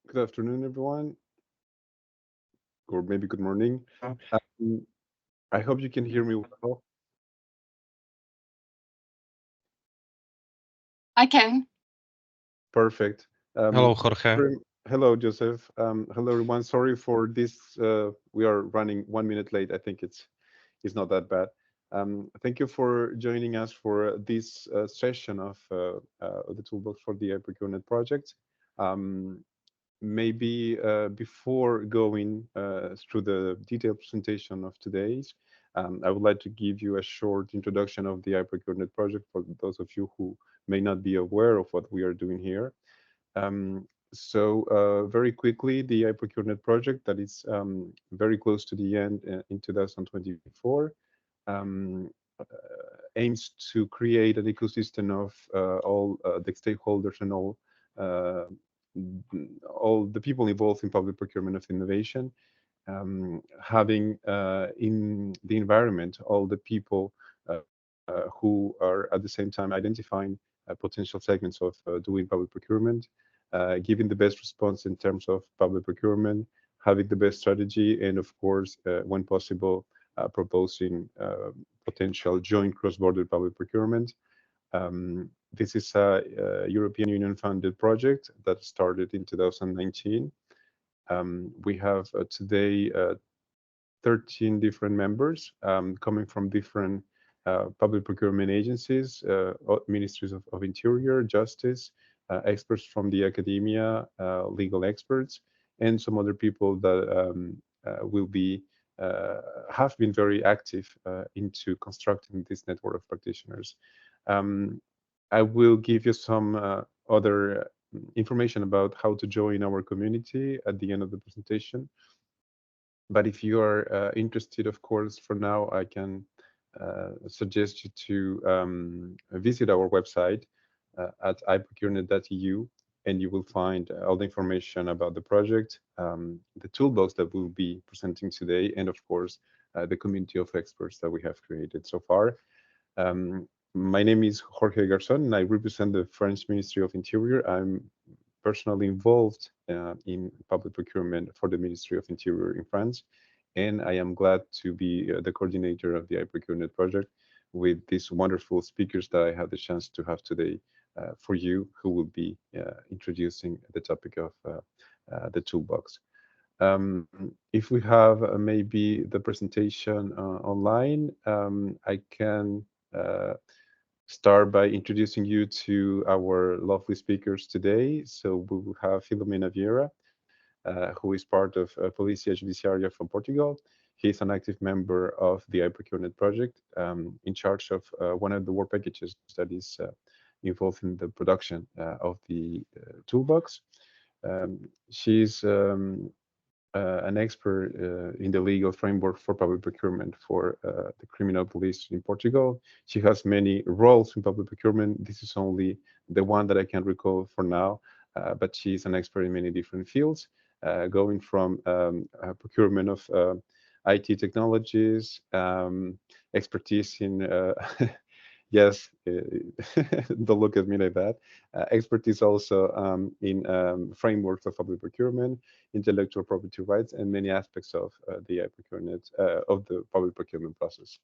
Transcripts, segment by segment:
Good afternoon, everyone, or maybe good morning. Um, I hope you can hear me well. I can. Perfect. Hello, Thank you Jorge. hello, Joseph. Hello, everyone. Sorry for this. We are running 1 minute late. I think it's not that bad. Thank you for joining us for this session of the Toolbox for the iProcureNet project. Um, Maybe before going through the detailed presentation of today's, I would like to give you a short introduction of the iProcureNet project for those of you who may not be aware of what we are doing here. Very quickly, the iProcureNet project that is very close to the end in 2024 um, uh, aims to create an ecosystem of all the stakeholders and uh, all the people involved in public procurement of innovation, having in the environment all the people who are at the same time identifying potential segments of doing public procurement, giving the best response in terms of public procurement, having the best strategy, and of course, when possible, proposing potential joint cross-border public procurement. This is a European Union funded project that started in 2019. We have today 13 different members coming from different public procurement agencies, ministries of interior, justice, experts from the academia, legal experts, and some other people that will be have been very active into constructing this network of practitioners. Um, I will give you some other information about how to join our community at the end of the presentation. But if you are interested, of course, for now, I can suggest you to visit our website at iProcureNet.eu, and you will find all the information about the project, the toolbox that we'll be presenting today, and of course, the community of experts that we have created so far. My name is Jorge Garzon, and I represent the French Ministry of Interior. I'm personally involved in public procurement for the Ministry of Interior in France, and I am glad to be the coordinator of the iProcureNet project with these wonderful speakers that I have the chance to have today for you, who will be introducing the topic of the toolbox. If we have maybe the presentation online, I can start by introducing you to our lovely speakers today. So we will have Filomena Vieira, who is part of Policia Judiciaria from Portugal. He's an active member of the iProcureNet project, in charge of one of the work packages that is involved in the production of the toolbox. She's an expert in the legal framework for public procurement for the criminal police in Portugal. She has many roles in public procurement. This is only the one that I can recall for now, but she's an expert in many different fields, going from procurement of IT technologies, expertise in yes, don't look at me like that. Expertise also in frameworks of public procurement, intellectual property rights, and many aspects of the procurement of the public procurement process.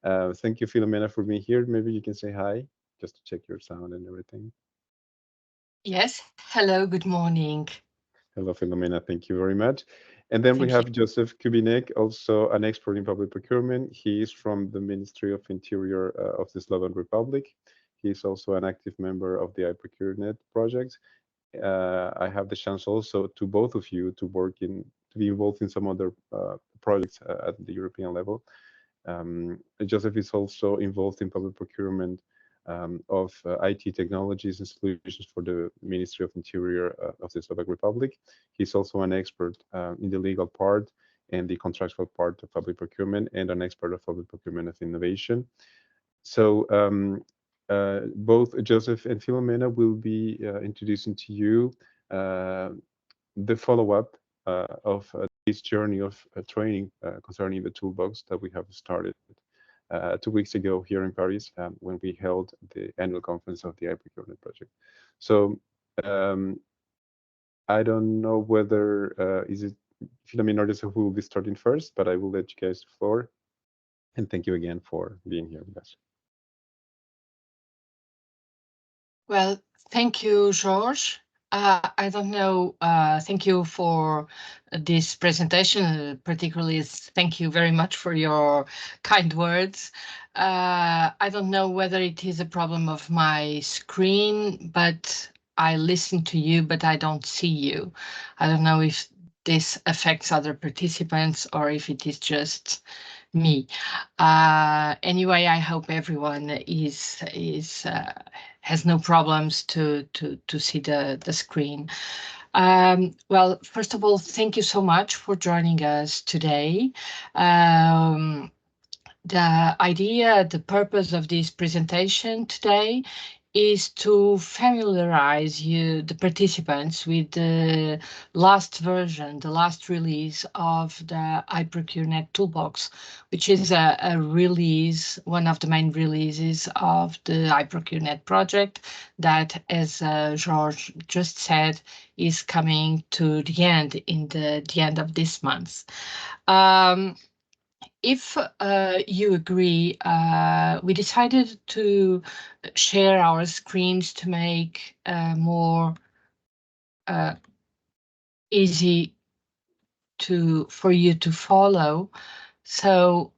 Thank you, Filomena, for being here. Maybe you can say hi, just to check your sound and everything. Yes. Hello. Good morning. Hello, Filomena. Thank you very much. And then we Thank you. have Joseph Kubinek, also an expert in public procurement. He is from the Ministry of Interior of the Slovakian Republic. He is also an active member of the iProcureNet project. I have the chance also to both of you to be involved in some other projects at the European level. Joseph is also involved in public procurement of IT technologies and solutions for the Ministry of Interior of the Slovak Republic. He's also an expert in the legal part and the contractual part of public procurement, and an expert of public procurement of innovation. So both Joseph and Philomena will be introducing to you uh, the follow-up of this journey of training concerning the toolbox that we have started 2 weeks ago here in Paris, when we held the annual conference of the iProcureNet project. So I don't know whether is it Philomena or Joseph who will be starting first, but I will let you guys the floor. And thank you again for being here with us. Well, thank you, George. I don't know. Thank you for this presentation. Particularly, thank you very much for your kind words. I don't know whether it is a problem of my screen, but I listen to you, but I don't see you. I don't know if this affects other participants or if it is just me. Anyway, I hope everyone has no problems to see the screen. Well, first of all, thank you so much for joining us today. The idea, the purpose of this presentation today is to familiarize the participants with the last version, the last release of the iProcureNet Toolbox, which is a release, one of the main releases of the iProcureNet project that, as George just said, is coming to the end in the end of this month. If you agree, we decided to share our screens to make more easy for you to follow. So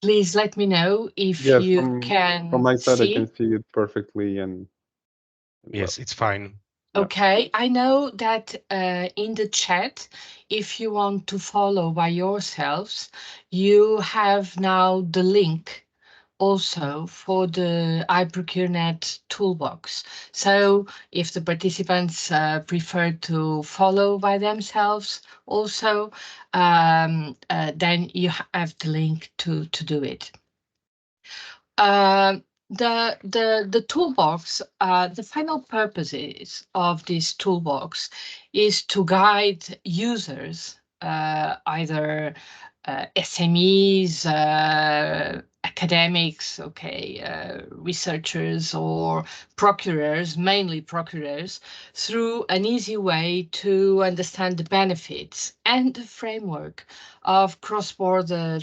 please let me know if Yes, you from can my side, I can see. see it perfectly and Yes, well. it's fine. Yeah. Okay, I know that in the chat, if you want to follow by yourselves, you have now the link also for the iProcureNet toolbox. So if the participants prefer to follow by themselves also, then you have the link to do it. The toolbox, the final purposes of this toolbox is to guide users, either SMEs, academics, researchers or procurers, mainly procurers, through an easy way to understand the benefits and the framework of cross-border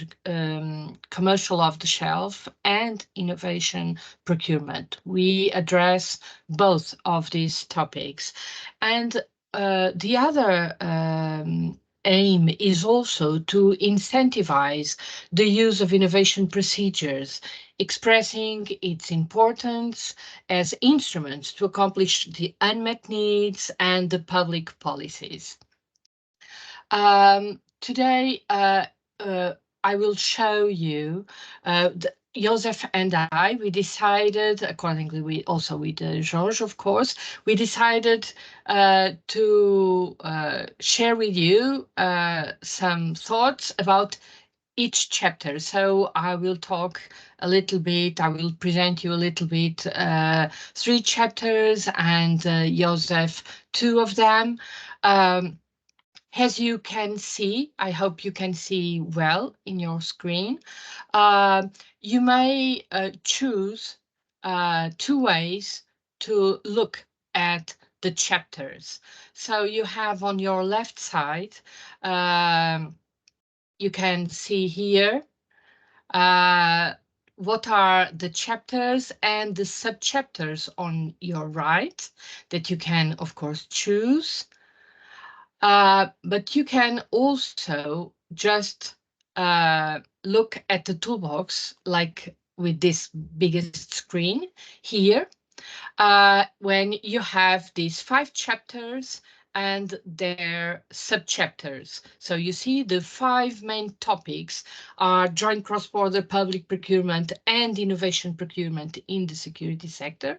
commercial off-the-shelf and innovation procurement. We address both of these topics. And the other aim is also to incentivize the use of innovation procedures, expressing its importance as instruments to accomplish the unmet needs and the public policies. Today, I will show you, Joseph and I, we decided, accordingly, we also with George, of course, we decided to share with you some thoughts about each chapter. So I will talk a little bit, I will present you a little bit, 3 chapters and Joseph, 2 of them. As you can see, I hope you can see well in your screen, you may choose 2 ways to look at the chapters. So you have on your left side, you can see here what are the chapters and the sub-chapters on your right that you can, of course, choose. But you can also just look at the toolbox, like with this biggest screen here, when you have these 5 chapters and their sub-chapters. So you see the 5 main topics are joint cross-border public procurement and innovation procurement in the security sector,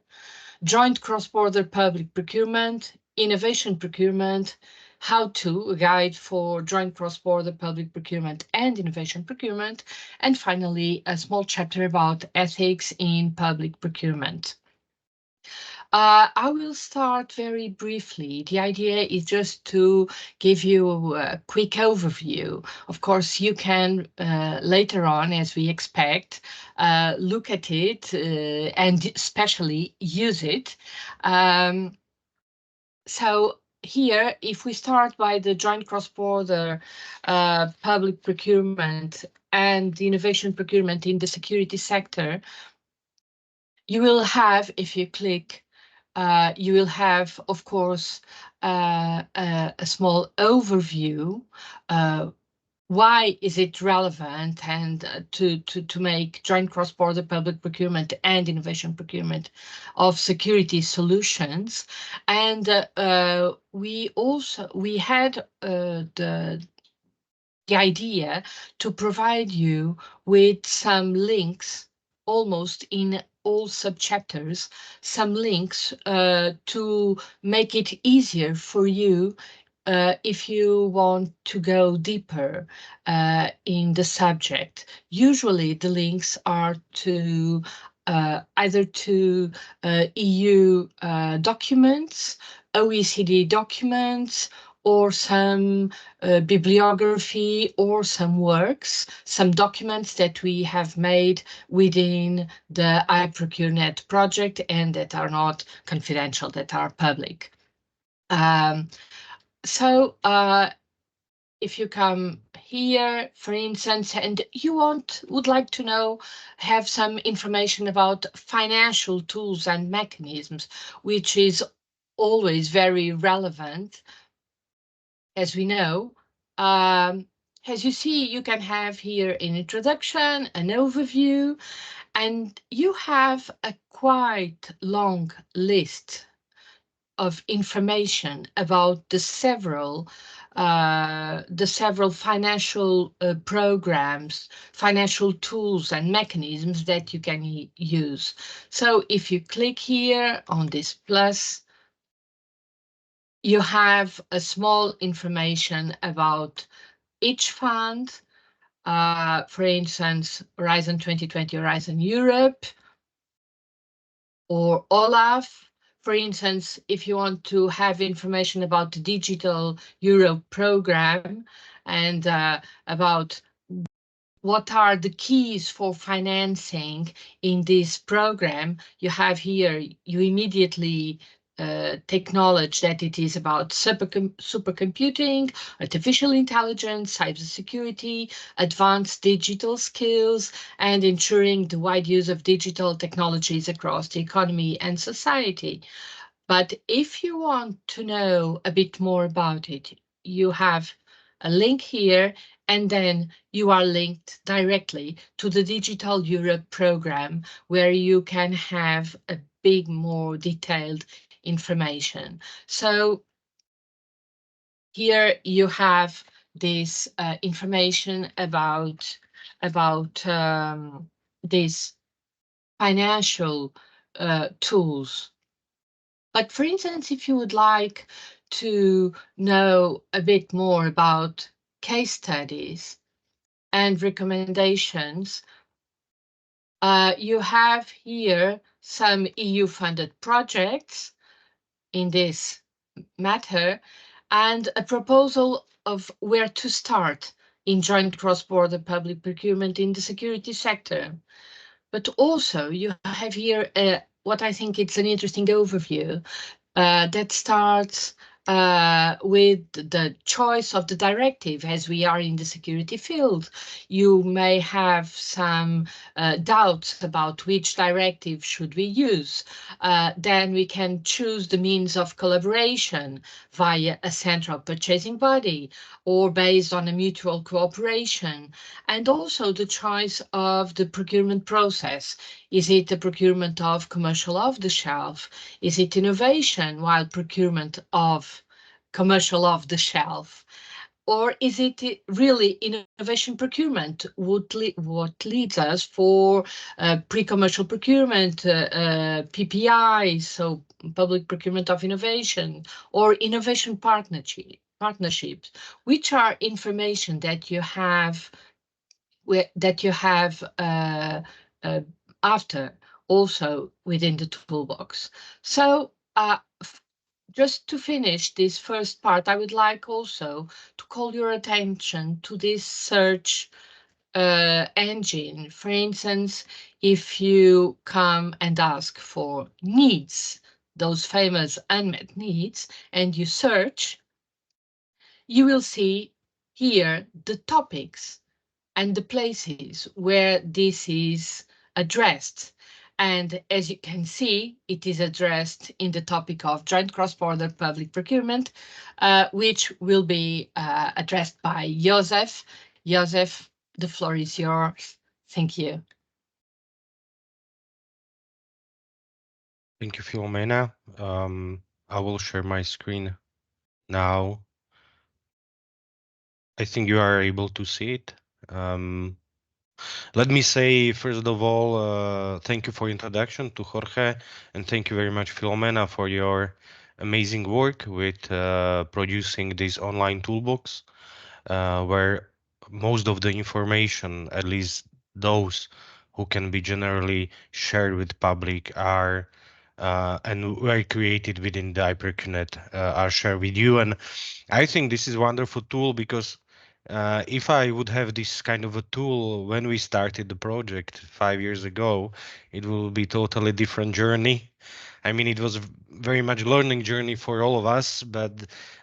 joint cross-border public procurement, innovation procurement, how-to, a guide for joint cross-border public procurement and innovation procurement, and finally, a small chapter about ethics in public procurement. I will start very briefly. The idea is just to give you a quick overview. Of course, you can later on, as we expect, look at it and especially use it. So here, if we start by the joint cross-border public procurement and innovation procurement in the security sector, you will have, if you click, you will have, of course, a small overview. Why is it relevant and to make joint cross-border public procurement and innovation procurement of security solutions? And we had the idea to provide you with some links, almost in all subchapters, some links to make it easier for you if you want to go deeper in the subject. Usually the links are to either to EU documents, OECD documents, or some bibliography, or some works, some documents that we have made within the iProcureNet project and that are not confidential, that are public. So if you come here, for instance, and you would like to know, have some information about financial tools and mechanisms, which is always very relevant, as we know. As you see, you can have here an introduction, an overview, and you have a quite long list of information about the several financial programs, financial tools and mechanisms that you can use. So if you click here on this plus, you have a small information about each fund, for instance, Horizon 2020, Horizon Europe, or Olaf. For instance, if you want to have information about the Digital Europe program and about what are the keys for financing in this program, you have here, you immediately take knowledge that it is about supercomputing, artificial intelligence, cybersecurity, advanced digital skills, and ensuring the wide use of digital technologies across the economy and society. But if you want to know a bit more about it, you have a link here, and then you are linked directly to the Digital Europe program, where you can have a big, more detailed information. So here you have this information about these financial tools. But for instance, if you would like to know a bit more about case studies and recommendations, you have here some EU-funded projects in this matter and a proposal of where to start in joint cross-border public procurement in the security sector. But also you have here what I think it's an interesting overview that starts with the choice of the directive. As we are in the security field, you may have some doubts about which directive should we use. Then we can choose the means of collaboration via a central purchasing body or based on a mutual cooperation, and also the choice of the procurement process. Is it the procurement of commercial off the shelf? Is it innovation while procurement of commercial off the shelf? Or is it really innovation procurement? What leads us for pre-commercial procurement, PPI, so public procurement of innovation, or innovation partnerships, which are information that you have after also within the toolbox. So just to finish this first part, I would like also to call your attention to this search engine. For instance, if you come and ask for needs those famous unmet needs, and you search, you will see here the topics and the places where this is addressed. And as you can see, it is addressed in the topic of joint cross-border public procurement, which will be addressed by Joseph. Joseph, the floor is yours. Thank you. Thank you, Filomena. I will share my screen now. I think you are able to see it. Let me say, first of all, thank you for introduction to Jorge, and thank you very much, Filomena, for your amazing work with producing this online toolbox, where most of the information, at least those who can be generally shared with public, are and were created within the iProcureNet are shared with you. And I think this is a wonderful tool because if I would have this kind of a tool when we started the project 5 years ago, it will be totally different journey. I mean, it was very much learning journey for all of us, but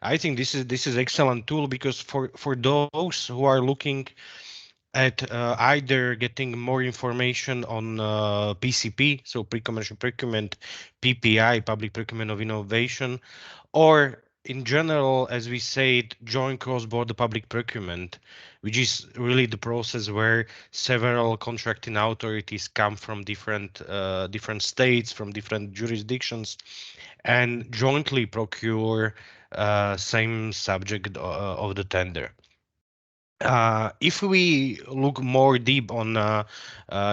I think this is excellent tool because for those who are looking at either getting more information on PCP, so pre-commercial procurement, PPI, public procurement of innovation, or in general, as we said, joint cross-border public procurement, which is really the process where several contracting authorities come from different states, from different jurisdictions, and jointly procure same subject of the tender. If we look more deep on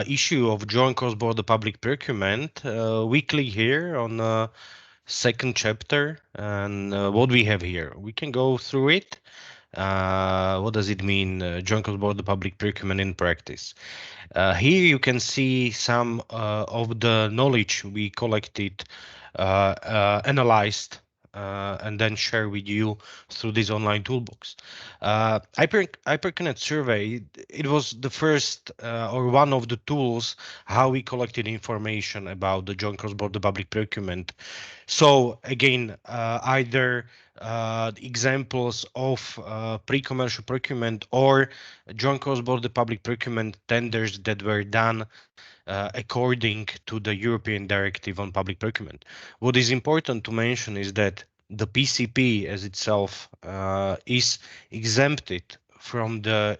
issue of joint cross-border public procurement, we click here on second chapter, and what we have here, we can go through it. What does it mean, joint cross-border public procurement in practice? Here you can see some of the knowledge we collected, analyzed, and then share with you through this online toolbox. iProcureNet survey, it was the first or one of the tools how we collected information about the joint cross-border public procurement. So again, either examples of pre-commercial procurement or joint cross-border public procurement tenders that were done according to the European Directive on Public Procurement. What is important to mention is that the PCP as itself is exempted from the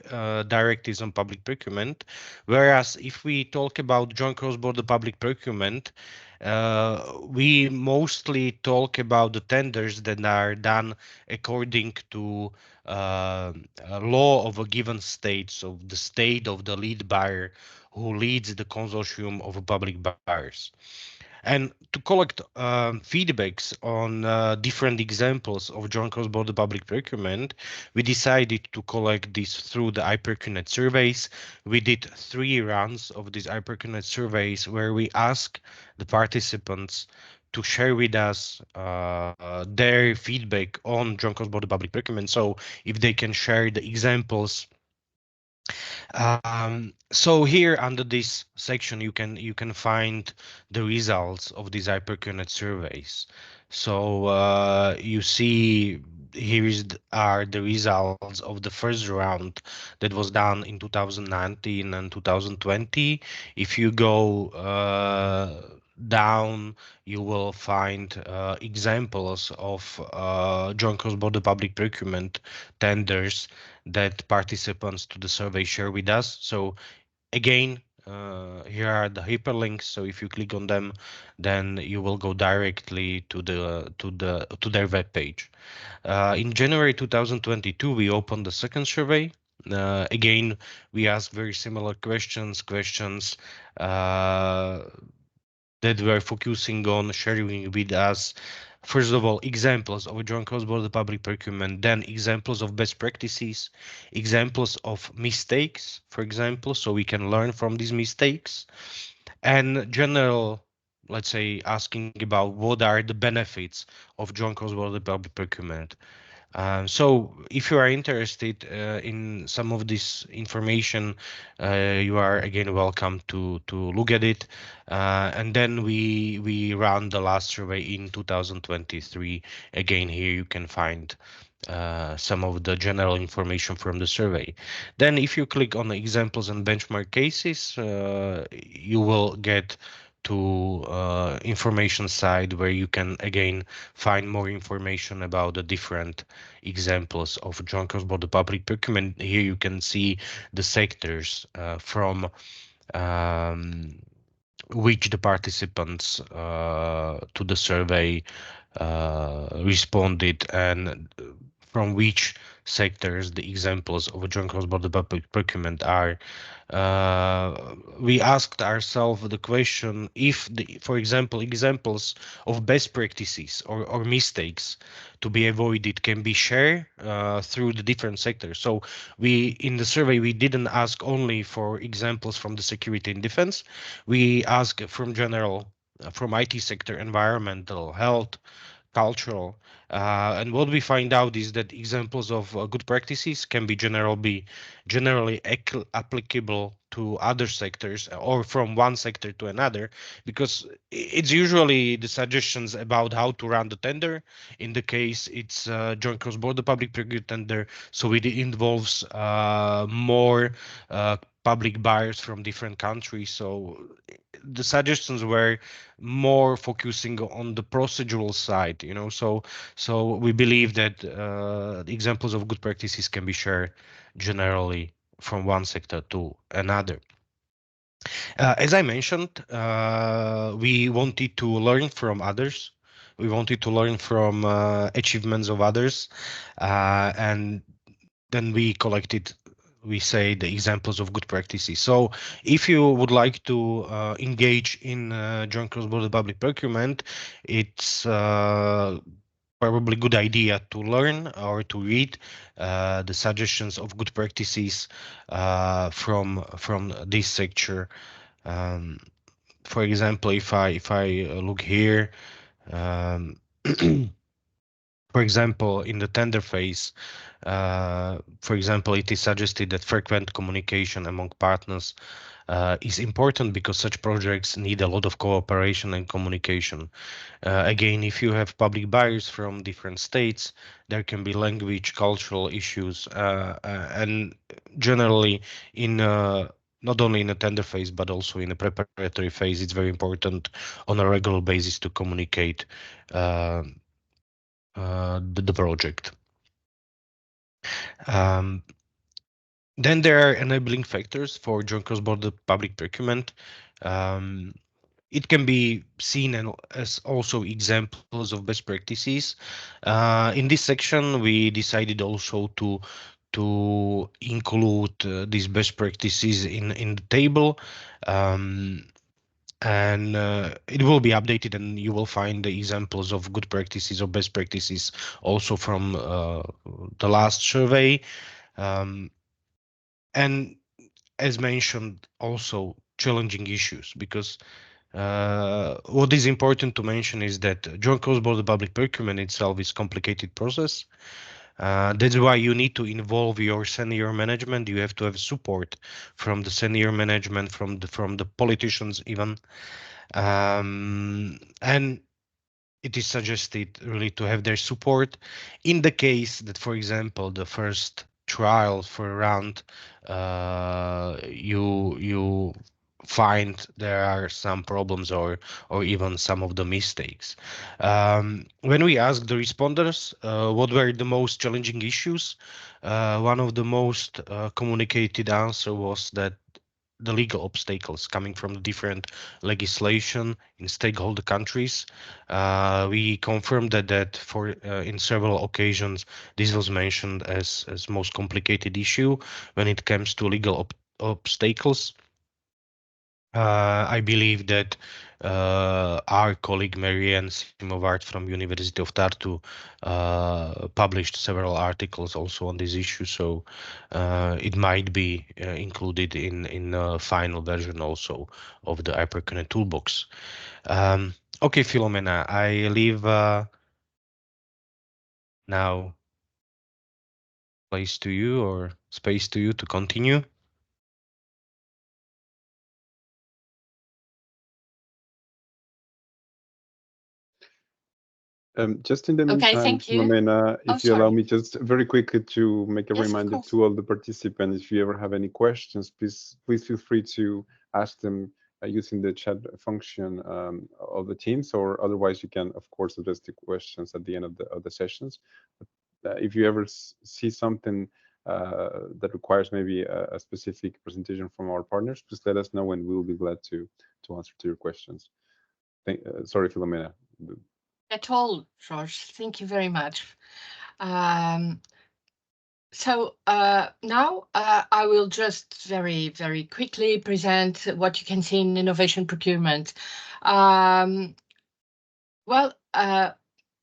directives on public procurement, whereas if we talk about joint cross-border public procurement, we mostly talk about the tenders that are done according to a law of a given state, so the state of the lead buyer who leads the consortium of public buyers. And to collect feedbacks on different examples of joint cross-border public procurement, we decided to collect this through the iProcureNet surveys. We did 3 rounds of these iProcureNet surveys where we asked the participants to share with us their feedback on joint cross-border public procurement. So if they can share the examples. So here under this section, you can find the results of these iProcureNet surveys. So you see here are the results of the first round that was done in 2019 and 2020. If you go down, you will find examples of joint cross-border public procurement tenders that participants to the survey share with us. So again, here are the hyperlinks. So if you click on them, then you will go directly to their web page. In January 2022, we opened the second survey. Again, we asked very similar questions that we're focusing on sharing with us. First of all, examples of joint cross-border public procurement, then examples of best practices, examples of mistakes, for example, so we can learn from these mistakes, and general, let's say, asking about what are the benefits of joint cross-border public procurement. So if you are interested in some of this information, you are again welcome to look at it. And then we run the last survey in 2023. Again, here you can find some of the general information from the survey. Then if you click on the examples and benchmark cases, you will get to information side where you can again find more information about the different examples of joint cross-border public procurement. Here you can see the sectors from um, which the participants to the survey responded, and from which sectors the examples of a joint cross-border public procurement are. We asked ourselves the question if, for example, examples of best practices or mistakes to be avoided can be shared through the different sectors. So we, in the survey, we didn't ask only for examples from the security and defense. We asked from general, from IT sector, environmental, health, cultural, and what we find out is that examples of good practices can be generally applicable to other sectors or from one sector to another, because it's usually the suggestions about how to run the tender. In the case it's joint cross-border public procurement tender, so it involves more public buyers from different countries. So the suggestions were more focusing on the procedural side, so we believe that the examples of good practices can be shared generally from one sector to another. As I mentioned, we wanted to learn from others. We wanted to learn from achievements of others, and then we collected, we say, the examples of good practices. So if you would like to engage in joint cross-border public procurement, it's probably good idea to learn or to read the suggestions of good practices from this sector. Um, for example, if I look here, um, for example, in the tender phase, for example, it is suggested that frequent communication among partners is important because such projects need a lot of cooperation and communication. Again, if you have public buyers from different states, there can be language, cultural issues, and generally in not only in a tender phase, but also in a preparatory phase, it's very important on a regular basis to communicate uh, the project. Um, then there are enabling factors for joint cross-border public procurement. Um, it can be seen as also examples of best practices. In this section, we decided also to include these best practices in the table. And it will be updated, and you will find the examples of good practices or best practices also from the last survey. And as mentioned, also challenging issues, because what is important to mention is that joint cross-border public procurement itself is a complicated process. That's why you need to involve your senior management. You have to have support from the senior management, from the politicians even, and it is suggested really to have their support in the case that, for example, the first trial for a round, you find there are some problems or even some of the mistakes. When we asked the responders what were the most challenging issues, one of the most communicated answer was that the legal obstacles coming from the different legislation in stakeholder countries. We confirmed that for in several occasions this was mentioned as most complicated issue when it comes to legal obstacles. I believe that our colleague Marianne Simovart from University of Tartu published several articles also on this issue, so it might be included in the final version also of the iProcureNet toolbox. Okay, Filomena, I leave now place to you or space to you to continue. Just in the Okay, meantime, thank you. Filomena, Oh, if you allow sorry. me just very quickly to make a Yes, of reminder course. to all the participants, if you ever have any questions, please feel free to ask them using the chat function of the Teams, or otherwise you can, of course, address the questions at the end of the sessions. But, if you ever see something that requires maybe a specific presentation from our partners, please let us know and we'll be glad to answer to your questions. Sorry, Filomena. At all, George. Thank you very much. So now I will just very, very quickly present what you can see in innovation procurement. Well,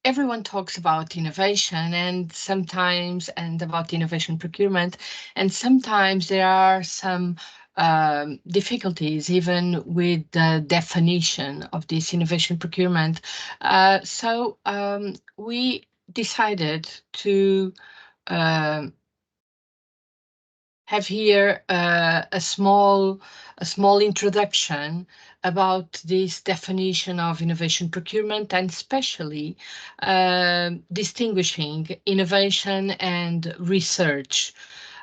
everyone talks about innovation and about innovation procurement, and sometimes there are some difficulties even with the definition of this innovation procurement. So we decided to have here a small introduction about this definition of innovation procurement, and especially distinguishing innovation and research.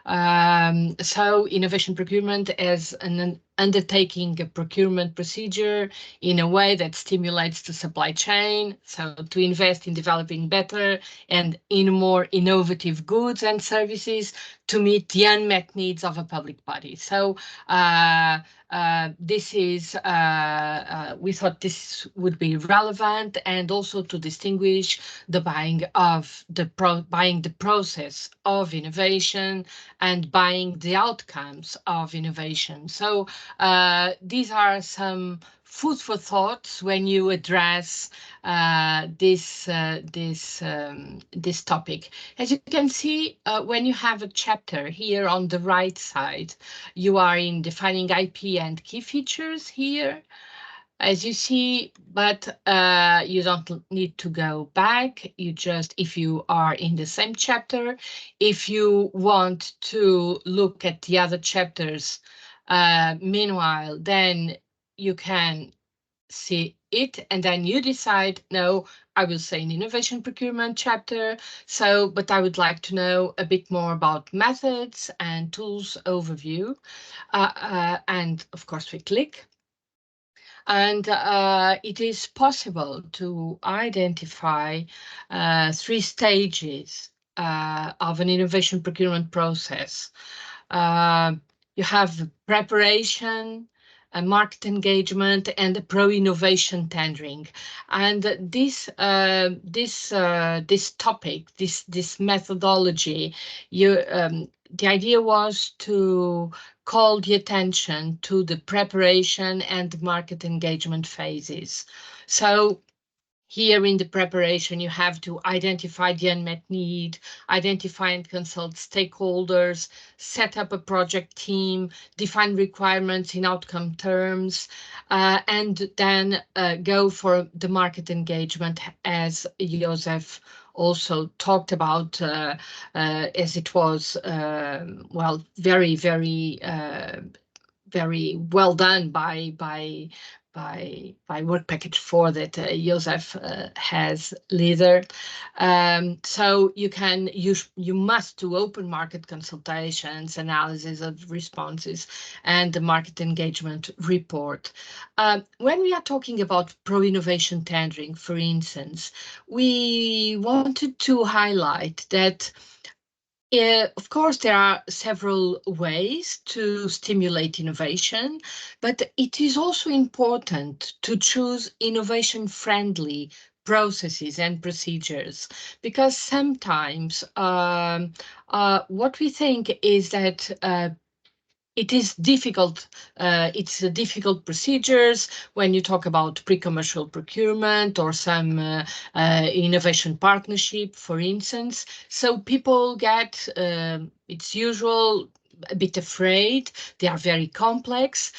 So innovation procurement as an undertaking a procurement procedure in a way that stimulates the supply chain, so to invest in developing better and in more innovative goods and services to meet the unmet needs of a public body. So this is, we thought this would be relevant, and also to distinguish the buying the process of innovation and buying the outcomes of innovation. So these are some food for thought when you address this topic. As you can see, when you have a chapter here on the right side, you are in defining IP and key features here, as you see, but you don't need to go back. You just, if you are in the same chapter, if you want to look at the other chapters, meanwhile, then you can see it, and then you decide, no, I will say an innovation procurement chapter. So, but I would like to know a bit more about methods and tools overview. And of course we click. And it is possible to identify 3 stages of an innovation procurement process. You have preparation, market engagement, and the pro-innovation tendering. And this topic, this methodology, the idea was to call the attention to the preparation and market engagement phases. So here in the preparation, you have to identify the unmet need, identify and consult stakeholders, set up a project team, define requirements in outcome terms, and then go for the market engagement, as Joseph also talked about, as it was, well, very, very well done by work package 4 that Joseph has led. So you must do open market consultations, analysis of responses, and the market engagement report. When we are talking about pro-innovation tendering, for instance, we wanted to highlight that of course, there are several ways to stimulate innovation, but it is also important to choose innovation-friendly processes and procedures, because sometimes what we think is that it is difficult. It's difficult procedures when you talk about pre-commercial procurement or some innovation partnership, for instance. So people get, it's usual, a bit afraid. They are very complex,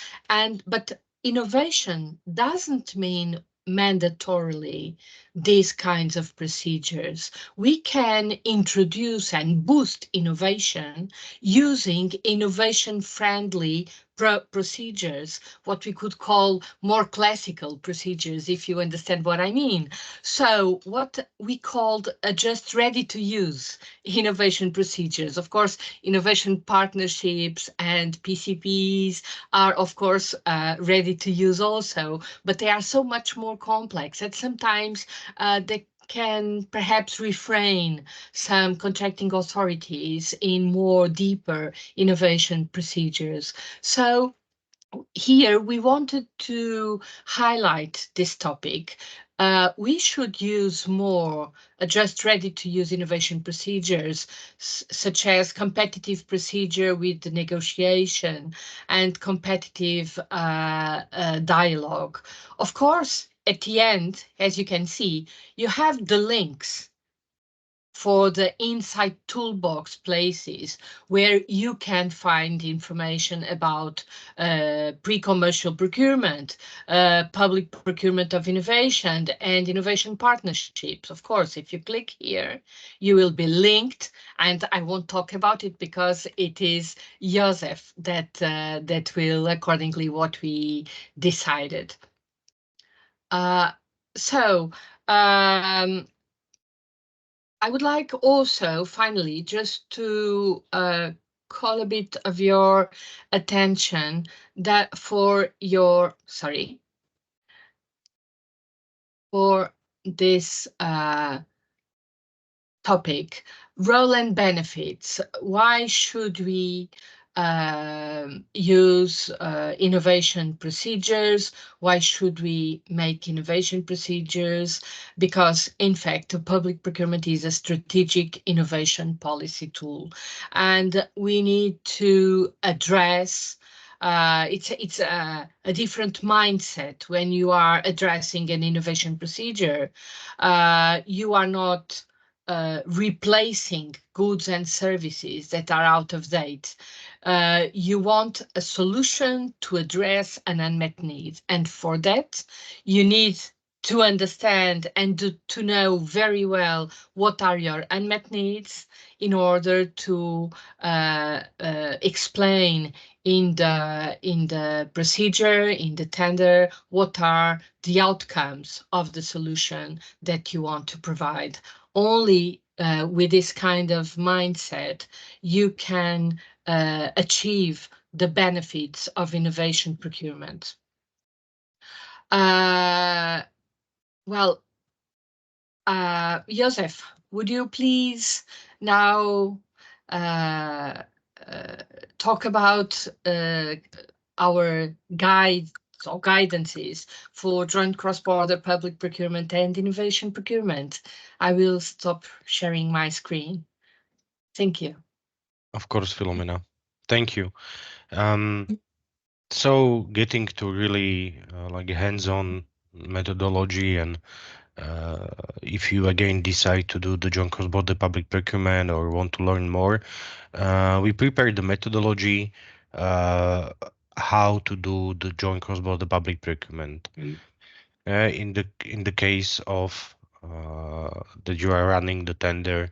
but innovation doesn't mean mandatorily these kinds of procedures. We can introduce and boost innovation using innovation-friendly procedures, what we could call more classical procedures, if you understand what I mean. So what we called just ready to use innovation procedures. Of course, innovation partnerships and PCPs are, of course, ready to use also, but they are so much more complex that sometimes they can perhaps refrain some contracting authorities in more deeper innovation procedures. So here we wanted to highlight this topic. We should use more just ready-to-use innovation procedures, such as competitive procedure with the negotiation and competitive dialogue. Of course, at the end, as you can see, you have the links for the inside toolbox places where you can find information about pre-commercial procurement, public procurement of innovation, and innovation partnerships. Of course, if you click here, you will be linked, and I won't talk about it because it is Joseph that will accordingly what we decided. So I would like also, finally, just to call a bit of your attention that for this topic, role and benefits. Why should we use innovation procedures? Why should we make innovation procedures? Because in fact, public procurement is a strategic innovation policy tool, and we need to address it's a different mindset when you are addressing an innovation procedure. You are not replacing goods and services that are out of date. You want a solution to address an unmet need. And for that, you need to understand and to know very well what are your unmet needs in order to explain in the procedure, in the tender, what are the outcomes of the solution that you want to provide. Only with this kind of mindset, you can achieve the benefits of innovation procurement. Well, Joseph, would you please now talk about our guides or guidances for joint cross-border public procurement and innovation procurement? I will stop sharing my screen. Thank you. Of course, Philomena. Thank you. So getting to really like hands-on methodology, and if you again decide to do the joint cross-border public procurement or want to learn more, we prepared the methodology how to do the joint cross-border public procurement. In the case of that you are running the tender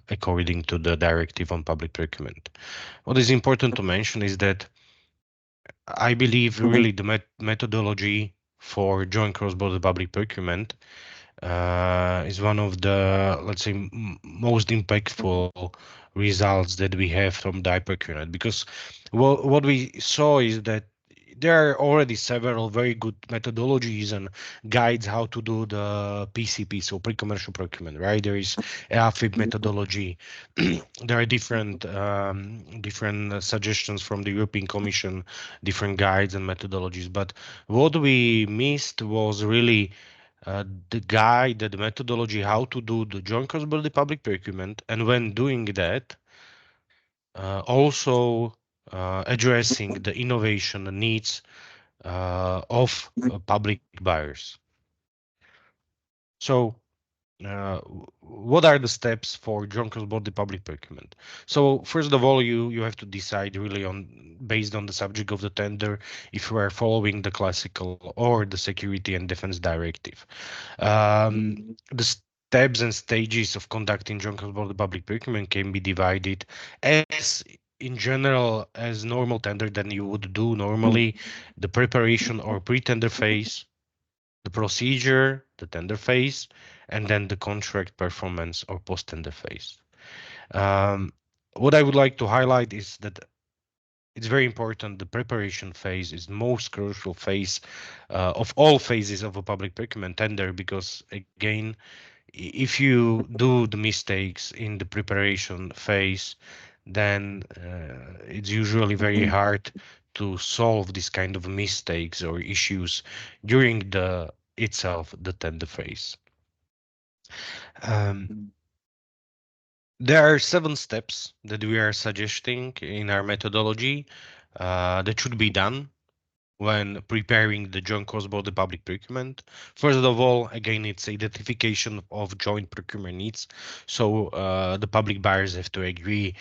according to the directive on public procurement. What is important to mention is that I believe really the methodology for joint cross-border public procurement is one of the, let's say, most impactful results that we have from the iProcureNet, because what we saw is that there are already several very good methodologies and guides how to do the PCP, so pre-commercial procurement, right? There is AFIB methodology. There are different suggestions from the European Commission, different guides and methodologies. But what we missed was really the guide, the methodology, how to do the joint cross-border public procurement, and when doing that, also addressing the innovation needs of public buyers. So what are the steps for joint cross-border public procurement? So first of all, you have to decide really on based on the subject of the tender if you are following the classical or the security and defense directive. The steps and stages of conducting joint cross-border public procurement can be divided as in general as normal tender than you would do normally, the preparation or pre-tender phase, the procedure, the tender phase, and then the contract performance or post-tender phase. Um, what I would like to highlight is that it's very important. The preparation phase is the most crucial phase of all phases of a public procurement tender, because again, if you do the mistakes in the preparation phase, then it's usually very hard to solve this kind of mistakes or issues during the itself the tender phase. Um, there are 7 steps that we are suggesting in our methodology that should be done when preparing the joint cross-border public procurement. First of all, again, it's identification of joint procurement needs. So the public buyers have to agree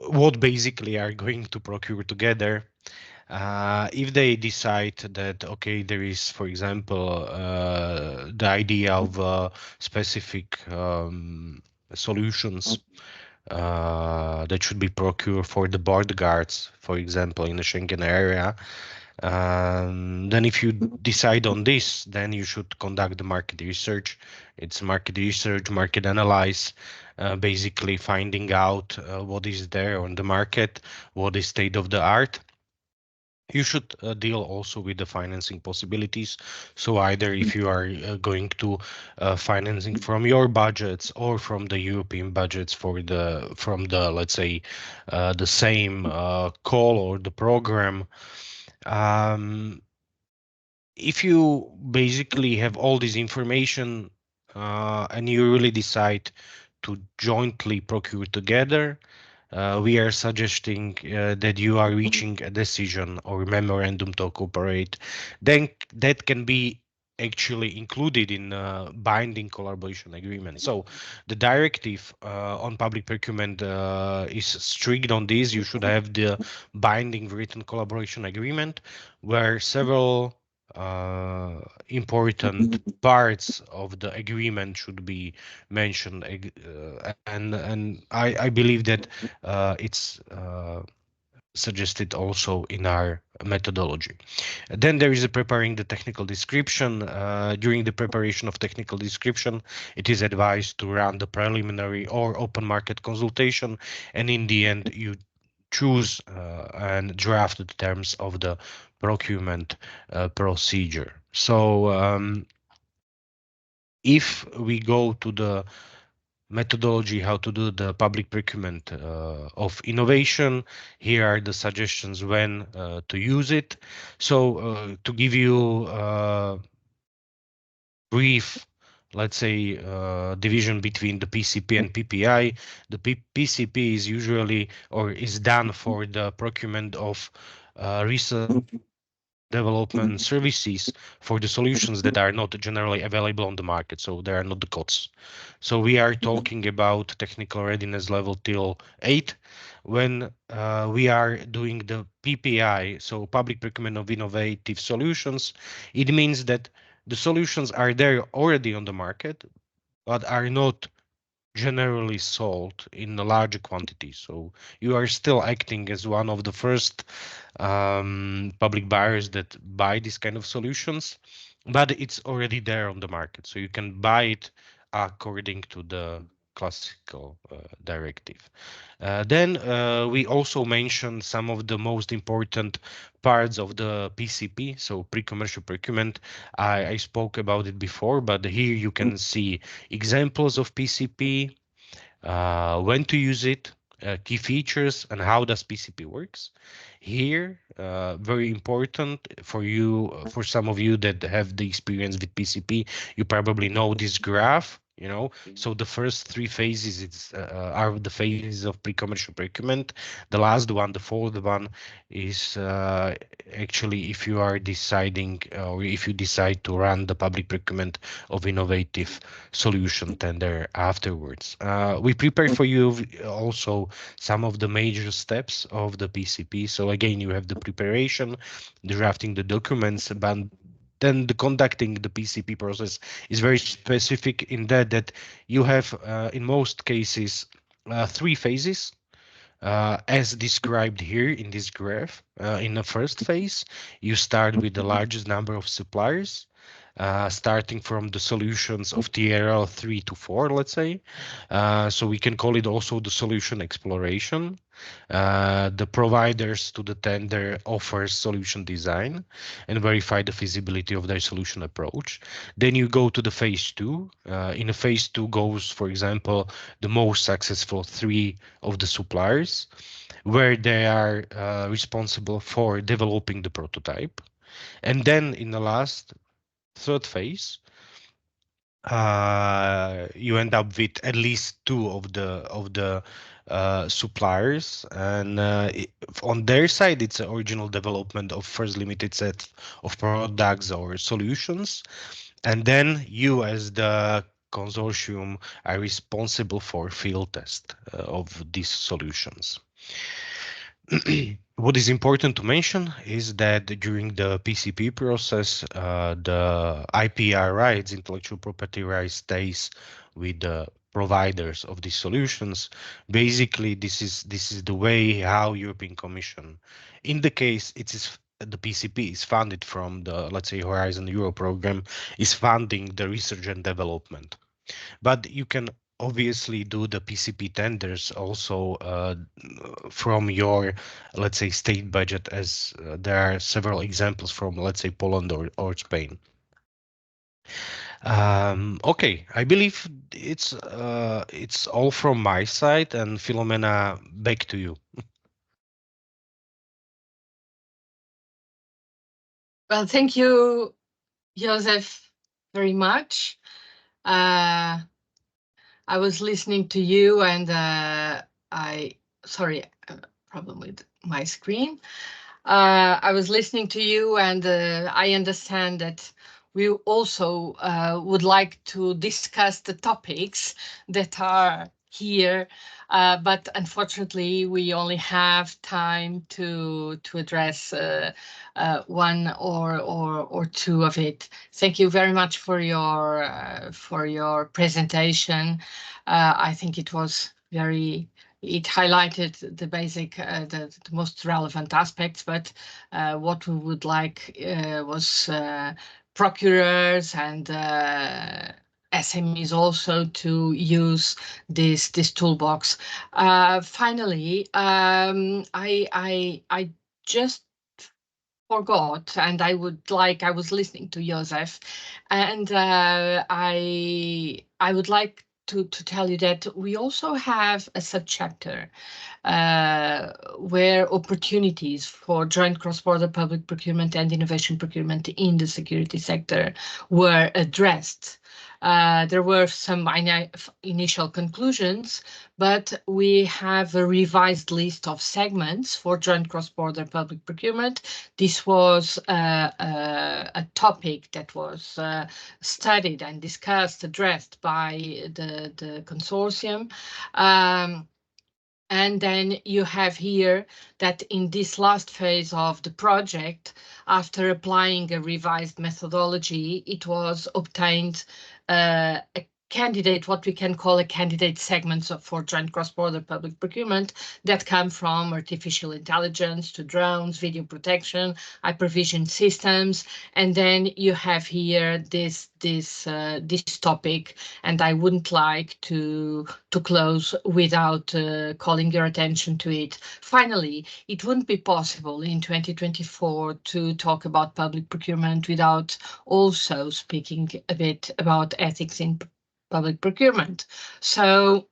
what basically are going to procure together. If they decide that, okay, there is, for example, the idea of specific solutions that should be procured for the border guards, for example, in the Schengen area, then if you decide on this, then you should conduct the market research. It's market research, market analyze, basically finding out what is there on the market, what is state of the art. You should deal also with the financing possibilities. So either if you are going to financing from your budgets or from the European budgets for the from the, let's say, the same call or the program. If you basically have all this information and you really decide to jointly procure together, we are suggesting that you are reaching a decision or memorandum to cooperate. Then that can be actually included in binding collaboration agreement. So the directive on public procurement is strict on this. You should have the binding written collaboration agreement where several important parts of the agreement should be mentioned, and I believe that it's suggested also in our methodology. Then there is a preparing the technical description. During the preparation of technical description, it is advised to run the preliminary or open market consultation, and in the end you choose and draft the terms of the procurement procedure. So if we go to the methodology how to do the public procurement of innovation, here are the suggestions when to use it. So to give you brief, let's say, division between the PCP and PPI. The PCP is usually or is done for the procurement of research development services for the solutions that are not generally available on the market. So they are not the costs. So we are talking about technical readiness level till 8. When we are doing the PPI, so public procurement of innovative solutions, it means that the solutions are there already on the market, but are not generally sold in a larger quantity. So you are still acting as one of the first public buyers that buy these kind of solutions, but it's already there on the market. So you can buy it according to the classical directive. Then we also mentioned some of the most important parts of the PCP, so pre-commercial procurement. I spoke about it before, but here you can see examples of PCP, when to use it, key features, and how does PCP works. Here, very important for you, for some of you that have the experience with PCP, you probably know this graph. you know. So the first three phases are the phases of pre-commercial procurement. The last one, the fourth one, is actually if you are deciding or if you decide to run the public procurement of innovative solution tender afterwards. We prepare for you also some of the major steps of the PCP. So again, you have the preparation, drafting the documents, but then the conducting the PCP process is very specific in that you have in most cases three phases as described here in this graph. In the first phase, you start with the largest number of suppliers, starting from the solutions of TRL 3 to 4, let's say. So we can call it also the solution exploration. The providers to the tender offers solution design and verify the feasibility of their solution approach. Then you go to the phase two. In a phase two goes, for example, the most successful three of the suppliers, where they are responsible for developing the prototype. And then in the last third phase, you end up with at least two of the suppliers, and on their side, it's an original development of first limited set of products or solutions, and then you, as the consortium, are responsible for field test of these solutions. What is important to mention is that during the PCP process, the IPR rights, intellectual property rights, stays with the providers of these solutions. Basically, this is the way how European Commission, in the case it is the PCP is funded from the, let's say, Horizon Euro program, is funding the research and development. But you can obviously do the PCP tenders also from your, let's say, state budget, as there are several examples from, let's say, Poland or Spain. Okay, I believe it's all from my side, and Filomena, back to you. Well, thank you, Joseph, very much. I was listening to you, and sorry, problem with my screen. I was listening to you, and I understand that we also would like to discuss the topics that are here, but unfortunately, we only have time to address one or two of it. Thank you very much for your presentation. I think it was very. It highlighted the basic, the most relevant aspects, but what we would like was procurers and SMEs also to use this toolbox. Finally, I just forgot, and I was listening to Joseph, and I would like to tell you that we also have a subchapter where opportunities for joint cross-border public procurement and innovation procurement in the security sector were addressed. There were some initial conclusions, but we have a revised list of segments for joint cross-border public procurement. This was a topic that was studied and discussed, addressed by the consortium. And then you have here that in this last phase of the project, after applying a revised methodology, it was obtained a candidate, what we can call a candidate segments for joint cross-border public procurement that come from artificial intelligence to drones, video protection, hypervision systems, and then you have here this topic, and I wouldn't like to close without calling your attention to it. Finally, it wouldn't be possible in 2024 to talk about public procurement without also speaking a bit about ethics in public procurement. So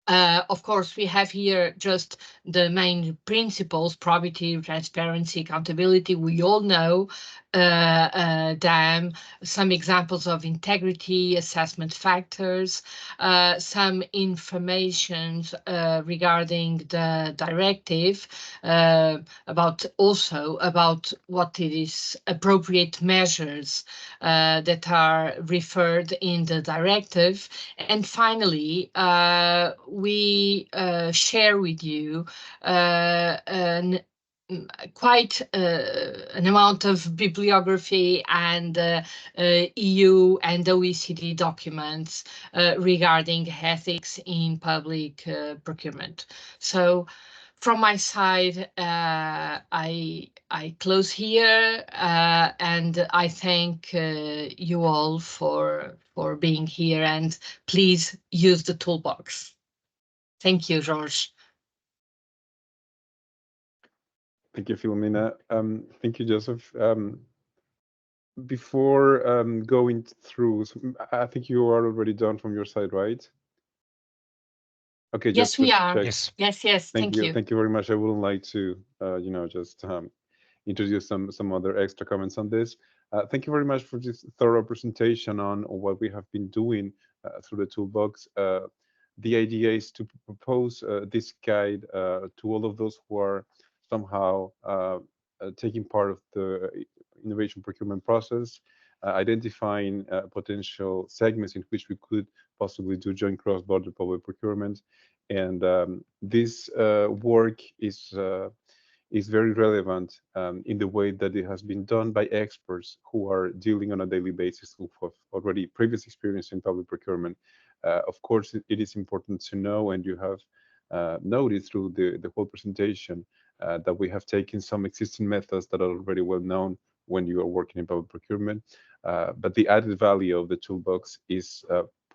Of course, we have here just the main principles: probity, transparency, accountability. We all know them. Some examples of integrity, assessment factors, some information regarding the directive, about what it is, appropriate measures that are referred in the directive. And finally, we share with you quite an amount of bibliography and EU and OECD documents regarding ethics in public procurement. So from my side, I close here, and I thank you all for being here, and please use the toolbox. Thank you, George. Thank you, Philomena. Thank you, Joseph. Before going through, I think you are already done from your side, right? Okay, Yes, we are. Yes. Yes. Thank you. Thank you very much. I wouldn't like to, just introduce some other extra comments on this. Thank you very much for this thorough presentation on what we have been doing through the toolbox. The idea is to propose this guide to all of those who are somehow taking part of the innovation procurement process, identifying potential segments in which we could possibly do joint cross-border public procurement. And this work is very relevant in the way that it has been done by experts who are dealing on a daily basis, who have already previous experience in public procurement. Of course, it is important to know, and you have noted through the whole presentation, that we have taken some existing methods that are already well known when you are working in public procurement. But the added value of the toolbox is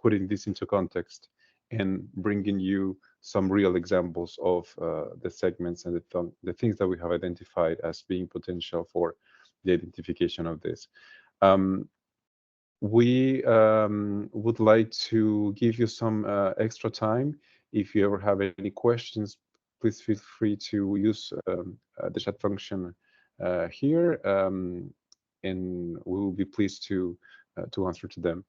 putting this into context and bringing you some real examples of the segments and the things that we have identified as being potential for the identification of this. We would like to give you some extra time. If you ever have any questions, please feel free to use the chat function here, and we will be pleased to answer to them.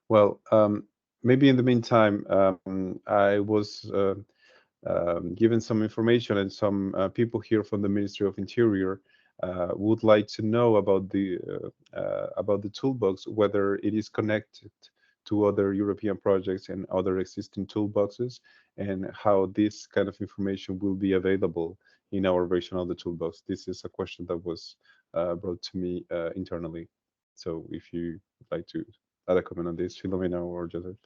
Well, maybe in the meantime, I was given some information, and some people here from the Ministry of Interior would like to know about the toolbox, whether it is connected to other European projects and other existing toolboxes, and how this kind of information will be available in our version of the toolbox. This is a question that was brought to me internally. So if you would like to add a comment on this, Philomena or Joseph.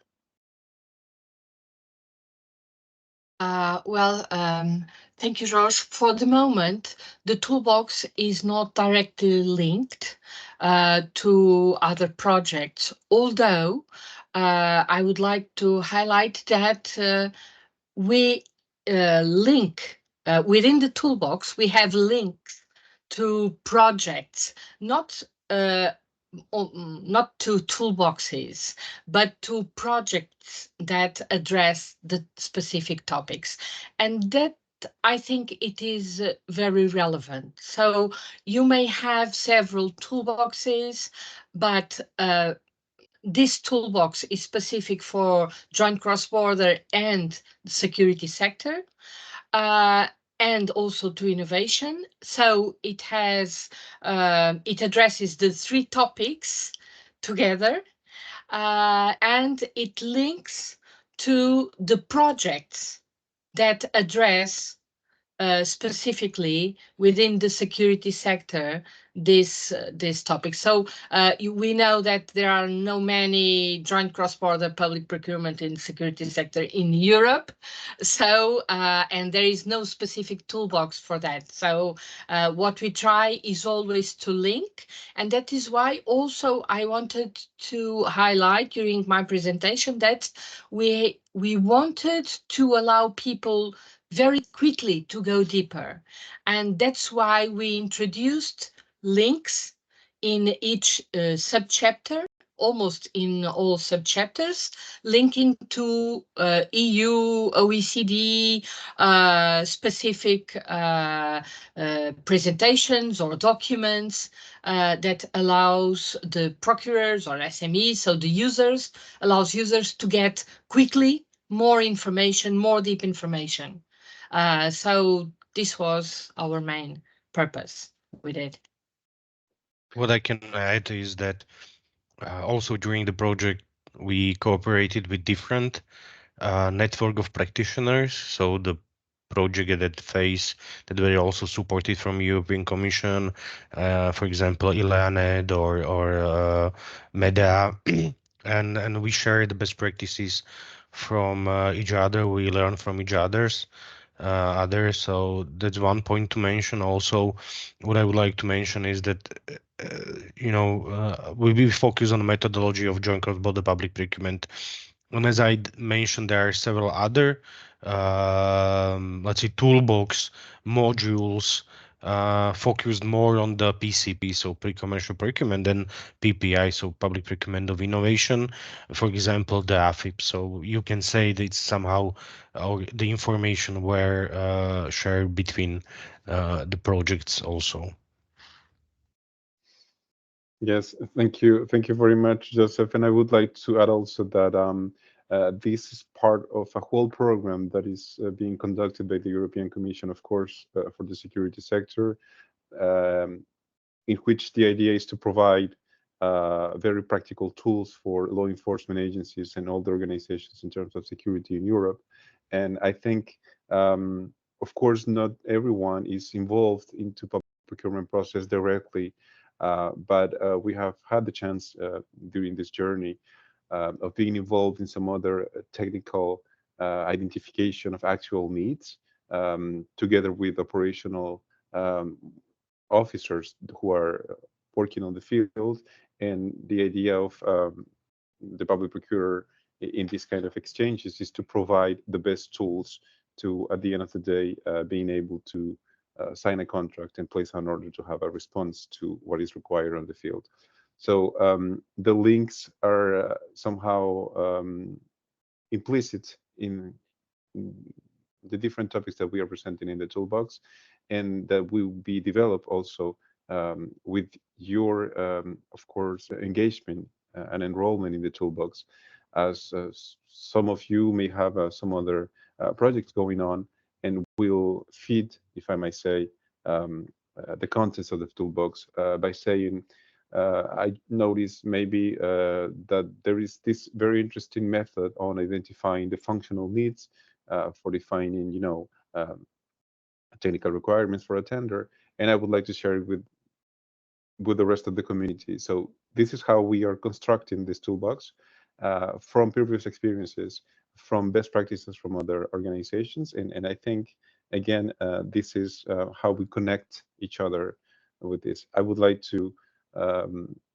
Thank you, George. For the moment, the toolbox is not directly linked to other projects, although I would like to highlight that we link within the toolbox, we have links to projects, not to toolboxes, but to projects that address the specific topics. And that, I think, it is very relevant. So you may have several toolboxes, but this toolbox is specific for joint cross-border and the security sector. And also to innovation. So it has, it addresses the three topics together, and it links to the projects that address specifically within the security sector this topic. So we know that there are no many joint cross-border public procurement in the security sector in Europe. So and there is no specific toolbox for that. So what we try is always to link, and that is why also I wanted to highlight during my presentation that we wanted to allow people very quickly to go deeper. And that's why we introduced links in each subchapter, almost in all subchapters, linking to EU, OECD specific presentations or documents that allows the procurers or SMEs, so the users, allows users to get quickly more information, more deep information. So this was our main purpose with it. What I can add is that also during the project, we cooperated with different network of practitioners. So the project at that phase that were also supported from European Commission, for example, ILEANET or MEDA, and we share the best practices from each other. We learn from each others. So that's one point to mention. Also, what I would like to mention is that we focus on the methodology of joint cross-border public procurement. And as I mentioned, there are several other, let's say, toolbox modules focused more on the PCP, so pre-commercial procurement, than PPI, so public procurement of innovation. For example, the AFIP. So you can say that it's somehow the information were shared between the projects also. Yes, thank you. Thank you very much, Joseph. And I would like to add also that this is part of a whole program that is being conducted by the European Commission, of course, for the security sector, um, in which the idea is to provide very practical tools for law enforcement agencies and all the organizations in terms of security in Europe. And I think, of course, not everyone is involved into public procurement process directly, but we have had the chance during this journey of being involved in some other technical identification of actual needs, together with operational um, officers who are working on the field, and the idea of the public procurer in this kind of exchanges is to provide the best tools to, at the end of the day, being able to sign a contract and place an order to have a response to what is required on the field. So the links are somehow implicit in the different topics that we are presenting in the toolbox, and that will be developed also with your, of course, engagement and enrollment in the toolbox, as some of you may have some other projects going on, and will feed, if I may say, the contents of the toolbox by saying, I noticed maybe that there is this very interesting method on identifying the functional needs for defining, technical requirements for a tender, and I would like to share it with the rest of the community. So this is how we are constructing this toolbox from previous experiences, from best practices from other organizations, and I think again this is how we connect each other with this. I would like to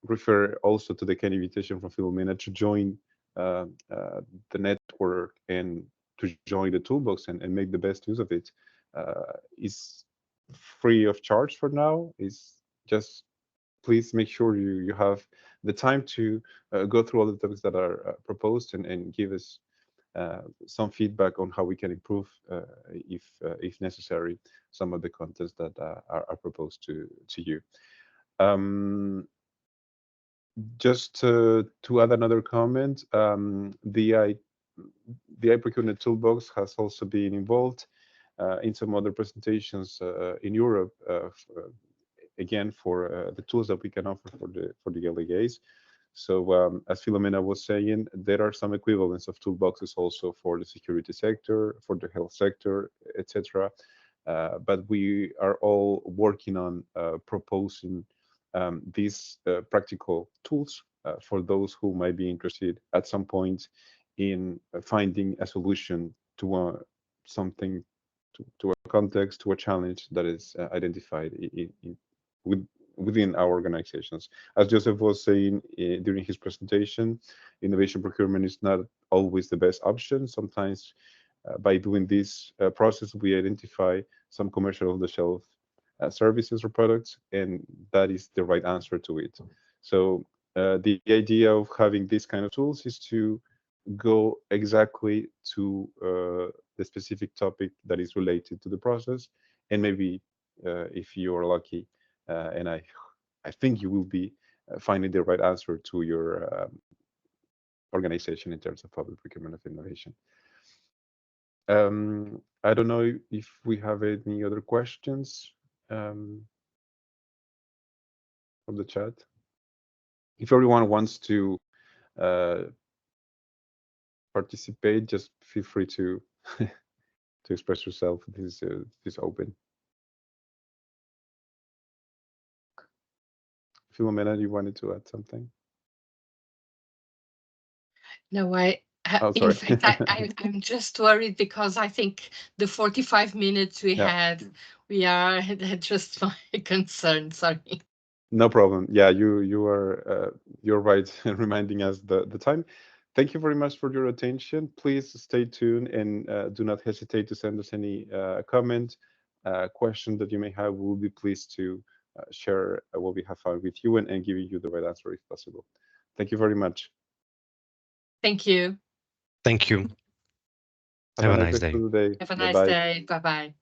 refer also to the kind invitation from Philomena to join the network and to join the toolbox and make the best use of it. Is free of charge for now. Is just please make sure you have the time to go through all the topics that are proposed and give us some feedback on how we can improve, if necessary, some of the contents that are proposed to you. Just to add another comment, the iProcureNet toolbox has also been involved in some other presentations in Europe, again for the tools that we can offer for the LEAs. So as Filomena was saying, there are some equivalents of toolboxes also for the security sector, for the health sector, etc. But we are all working on proposing these practical tools for those who might be interested at some point in finding a solution to something, to a context, to a challenge that is identified within our organizations. As Joseph was saying during his presentation, innovation procurement is not always the best option. Sometimes by doing this process, we identify some commercial off-the-shelf services or products, and that is the right answer to it. So the idea of having these kind of tools is to go exactly to the specific topic that is related to the process, and maybe if you are lucky, and I think you will be finding the right answer to your organization in terms of public procurement of innovation. I don't know if we have any other questions from the chat. If everyone wants to uh, participate, just feel free to to express yourself. This is open. Filomena, you wanted to add something? No, Oh, in sorry. fact, I'm just worried because I think the 45 minutes we Yeah. had, we are that's just my concern. Sorry. No problem. Yeah, you're right reminding us the time. Thank you very much for your attention. Please stay tuned and do not hesitate to send us any comment, question that you may have. We'll be pleased to share what we have found with you and giving you the right answer if possible. Thank you very much. Thank you. Thank you. Have a nice rest of the day. Have a nice Bye-bye. day. Bye bye.